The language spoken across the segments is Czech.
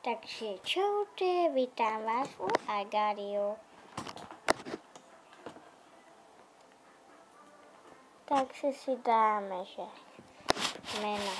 Takže čaute, vítám vás u Agariu. Takže si dáme, že jméno.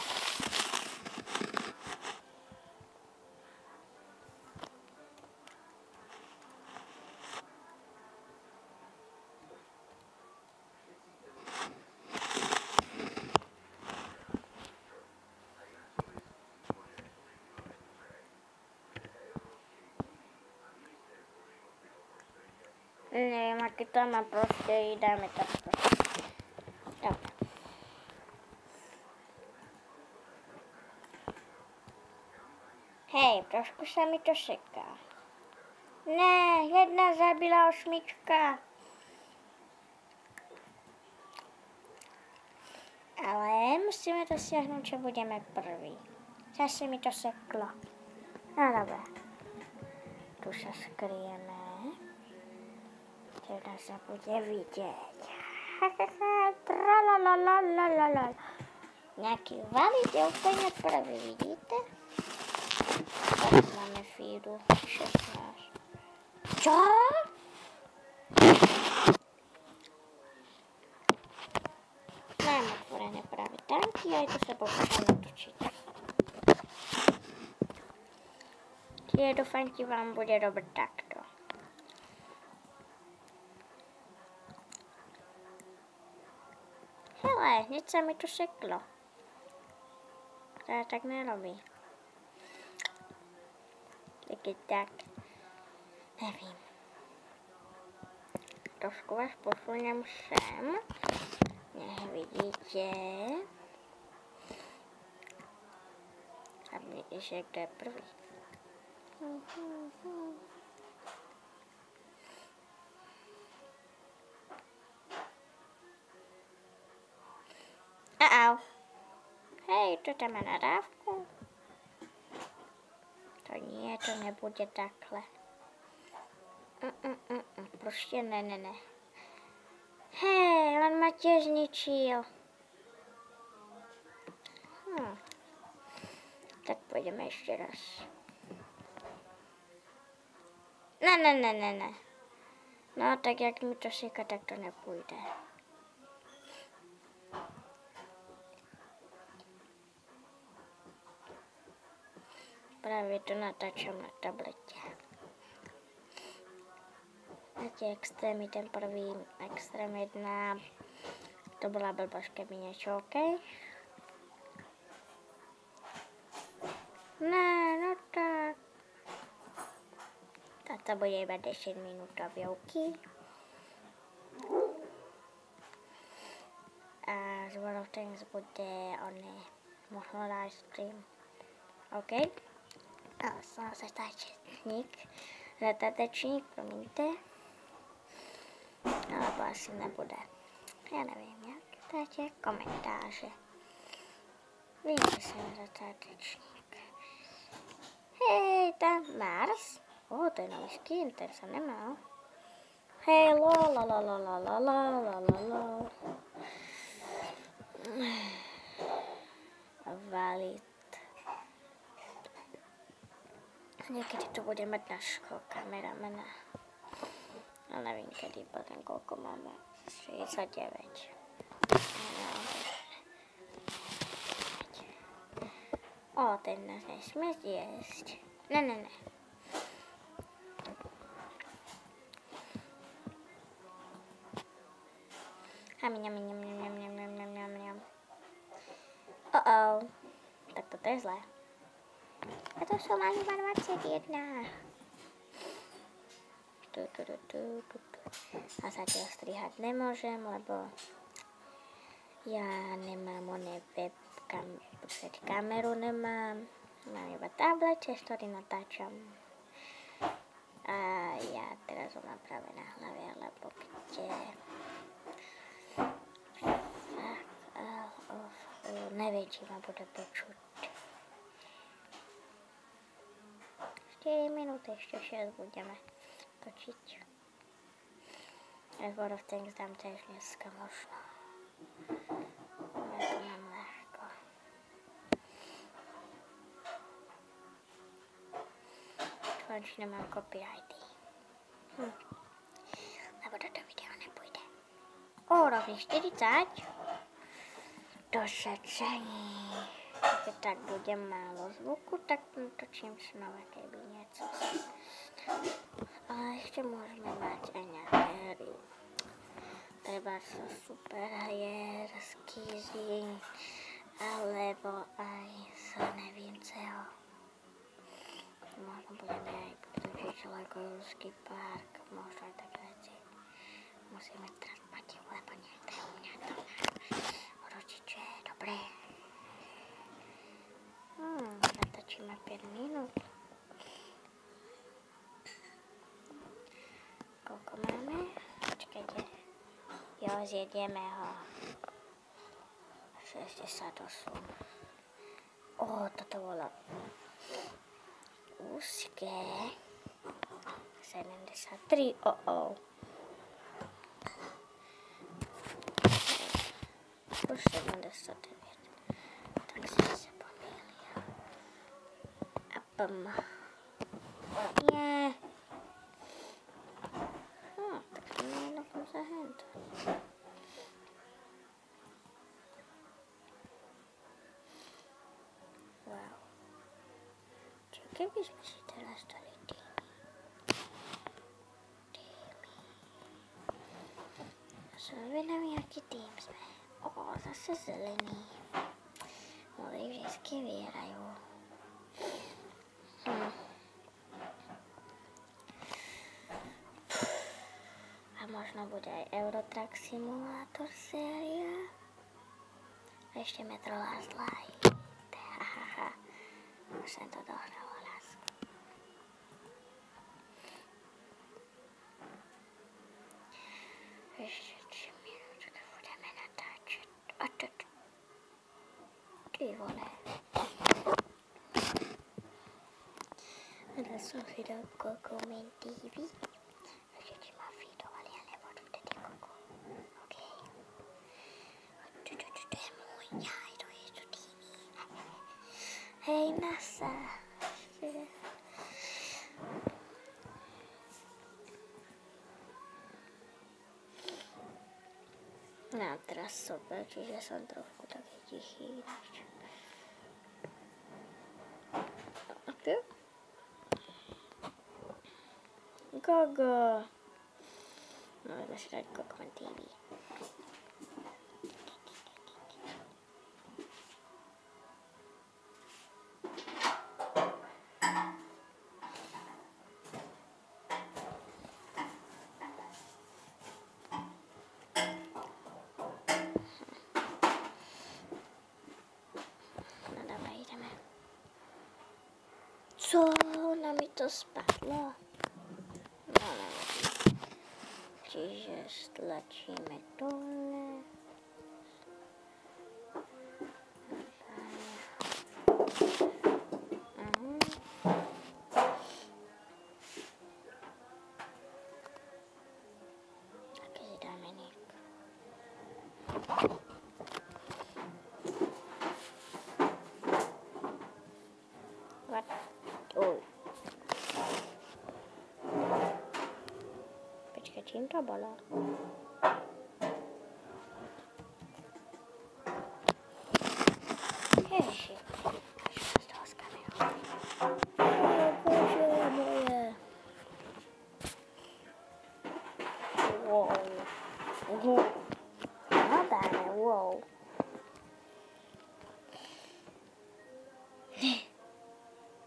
Nevím, jaký to má, prostě jí dáme takto. Dobře. Hej, trošku se mi to seká. Ne, jedna zabila 8. Ale musíme dosáhnout, že budeme první. Zase mi to seklo. No dobré. Tu se skryjeme. Teda se bude vidět. Tralalalalalalala. Nějaký valid je úplně první, vidíte? Tak máme feedu 16. Co? Mám otvorené právě tanky a je to se pokusím natočit. Já doufám, že vám bude dobře takto. Hele, hned se mi to seklo. To tak nerobí. Taky tak. Nevím. Trošku vás posunem sem. Nech vidíte. Aby že kdo je první. Au. Hej, to tam má nadávku. To nie, to nebude takhle. Prostě ne. Hej, on ma tě zničil. Tak půjdeme ještě raz. Ne. No, tak jak mi to seká, tak to nepůjde. Právě to natáčím na tabletě. Máte extrémy, ten první extrém 1. To byla blbost, keby něco, OK? Ne, no tak. Tak to bude iba 10 minutový, OK? A z World of Tanks bude možno live stream. OK? A jsem se zatatečník, promiňte. Alebo asi nebude. Já nevím, jak dáte komentáře. Vím, že jsem zatatečník. Hej, tam Mars. To je nový skin, ten jsem nemal. Hej, lol. Valid. Někdy to bude mít našeho kameramana. No nevím, kedy potom kolko máme. 69. Ten nás nesmí zjíst. Ne. Mňam. Tak to je zlé. A to jsou ani 21. A zatiaľ strihať nemôžem, lebo ja nemám webcam, kameru nemám. Mám iba tablet, cez ktorý natáčam. A ja teraz ho mám práve na hlave, lebo kde... Neviem, či ma bude počuť. 4 minúty, ešte 6 budeme točiť. World of Tanks dám tiež dneska možno. Ja to mám ľahko. Doufám, že nemám copyrighty. Nebo do videa nepůjde. Rovných 40. Dosečení. Tak bude málo zvuku, tak natočím znova, keby něco. Ale ještě můžeme mať aj nejaké hry. Treba sa superhierský zín, alebo aj sa nevím čeho. Možno budeme aj točiť Legojský park, možno aj také veci. Musíme teraz mať, lebo niekto je u mňa doma. Rodiče, dobré. Natočíme 5 minút. Koľko máme? Počkajte. Jo, zjedieme ho. 68. Toto bolo úzké. 73. Už 79. Tak jsem se pomýlil. A Nie. Tak jsem měl dokonce hento. Wow. Keby jsme si teraz dali týmy. Zvedám, jaký tým jsme. Zase zelený. Modrý vždycky vyhrajú. A možno bude aj Eurotrack Simulator séria. A ešte Metro Last Light. Už som to dohrala raz. Ešte 3 minútky budeme natáčať. Ty vole. Teraz som si dal Coco Main TV. Takže ti ma feedovali a nebudú vtedy Coco. OK. To je môj ňaj, to je to TV. Hej, NASA. No, teraz super, čiže som trošku taký tichý. Okay. Gogo. No, ideme si dať Coco TV. No dobra, ideme. Co? Na mi to spadlo. No, neviem. Čiže stlačíme dole. Aký si dáme nick? What? Počkej, čím to bolo? Ježi. Čo z toho s kamerou? Bože moje. Wow. No dáme, wow.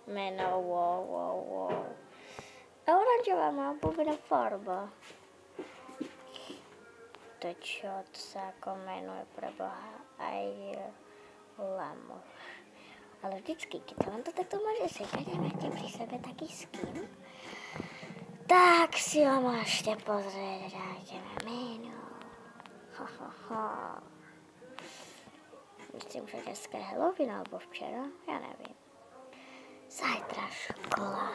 Meno, wow. Oranžová má bubna farba. To čo to sa ako menuje pre Boha? Aj lamo. Ale vždycky, keď sa vám to takto môže sekať a máte pri sebe taký skin, tak si ho môžete pozrieť. Dáte na menu. Myslím, že dneska je Halloween alebo včera, ja neviem. Zajtra škola.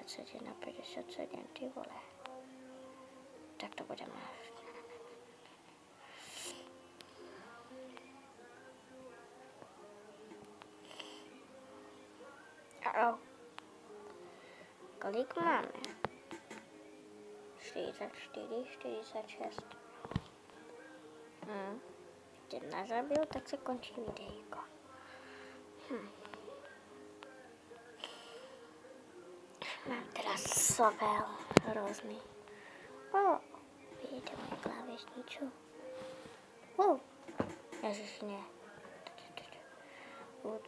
21:57, ty vole. Tak to budeme. Kolik máme? 44, 46. Jedna zabil, tak se končí videjko. Mám teda sobel hrozný. Vidíte moje klávesničku? Ježiš, ne. Uc.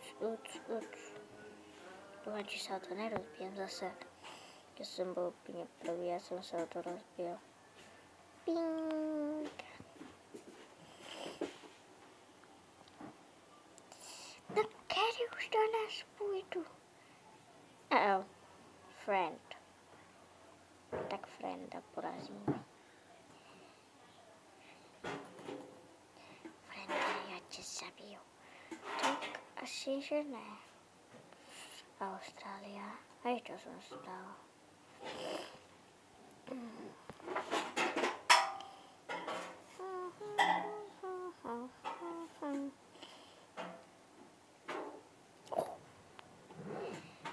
Dúfam, že sa o to nerozbijem zase. Keď som bol úplne prvý, ja som sa o to rozbil. Ping. No kedy už do nás pôjdu? Friend. Tak frienda porazíme. Frienda, ja ťa zabiju. Tak asi, že ne. Austrália. Aj čo som stal.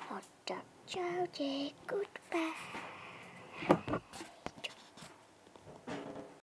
No tak čaute, goodbye.